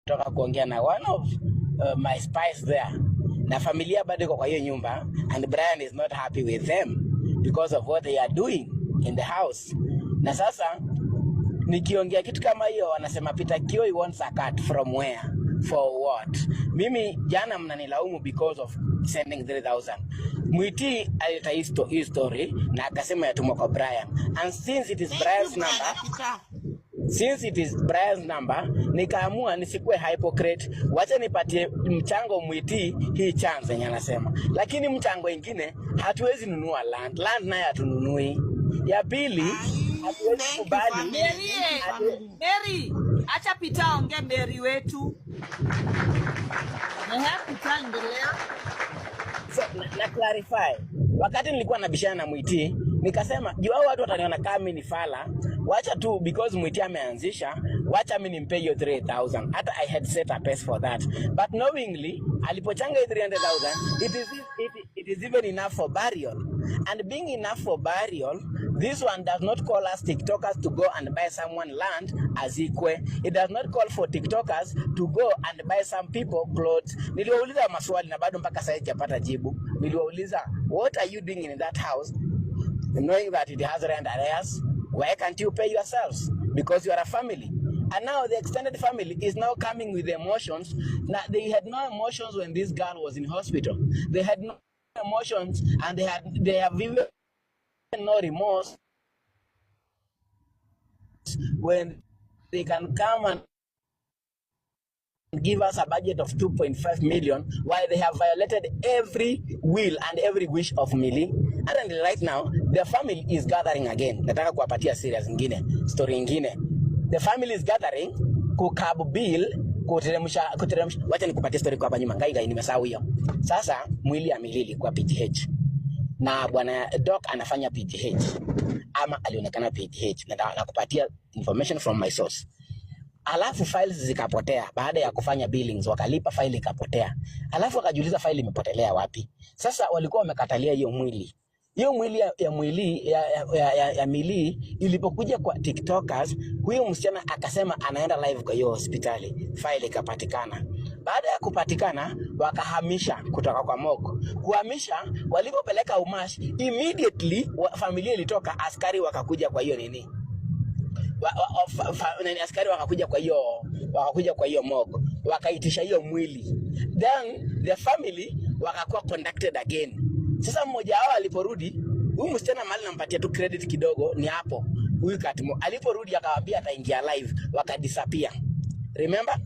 toka kuongea na one of my spies there. Na familia bado iko kwa hiyo nyumba, and Brian is not happy with them because of what they are doing in the house. Na sasa nikiongea kitu kama hiyo wanasema Peter Kioi wants a cut from where? For what? Mimi jana mnanilaumu because of sending 3,000. Mwiti alita hii story na akasema yatumwa kwa Brian. And since it is Brian's number, nikaamua nisikue hypocrite, wacha nipatie mchango Mwiti hii chance yenye anasema. Lakini mchango ingine hatuwezi nunua land naye hatununui. Ya pili hatuwezi kubali. Mary, acha Peter onge Mary wetu. Peter endelea. So, na clarify. Wakati nilikuwa nabishana na Mwiti, nikasema jua watu wataniona kama mimi ni fala, wacha tu because Mwiti ameanzisha, wacha mimi nimpe hiyo 3,000. Hata I had set a pace for that. But knowingly, alipochanga 300,000, it is even enough for burial. And being enough for burial, this one does not call us TikTokers to go and buy someone land as equal. It does not call for TikTokers to go and buy some people clothes. Niliwauliza maswali na bado mpaka sasa sijapata jibu. Niliwauliza, what are you doing in that house knowing that it has rent arrears? Why can't you pay yourselves? Because you are a family. And now the extended family is now coming with emotions. Now, they had no emotions when this girl was in hospital. They had no emotions, and they have even no remorse when they can come and give us a budget of 2.5 million while they have violated every will and every wish of Millie. And right now the family is gathering again. Nataka kuwapatia serious ingine, story ingine. The family is gathering kukabu bill kuteremsha. Wacha nikupatie story kwa hapa nyuma, ngai nimesahau hiyo. Sasa mwili ya Milili kwa PTH na bwana doc anafanya PTH ama alionekana PTH, na nakupatia information from my source. Alafu files zikapotea baada ya kufanya billings, wakalipa file ikapotea. Alafu akajiuliza file imepotelea wapi. Sasa walikuwa wamekatalia hiyo mwili. Hiyo mwili ya Millie ilipokuja kwa TikTokers, huyo msichana akasema anaenda live kwa hiyo hospitali. File ikapatikana. Baada ya kupatikana wakahamisha kutoka kwa Moko. Kuhamisha, walipopeleka Umash, immediately familia ilitoka, askari wakakuja kwa hiyo nini. Askari wakakuja kwa hiyo Moko, wakaitisha hiyo mwili. Then the family wakakuwa conducted again. Sasa mmoja wao aliporudi, huyu msichana mali nampatia tu credit kidogo ni hapo. Huyu Katimo aliporudi akawaambia ataingia live, wakadisappear. Remember?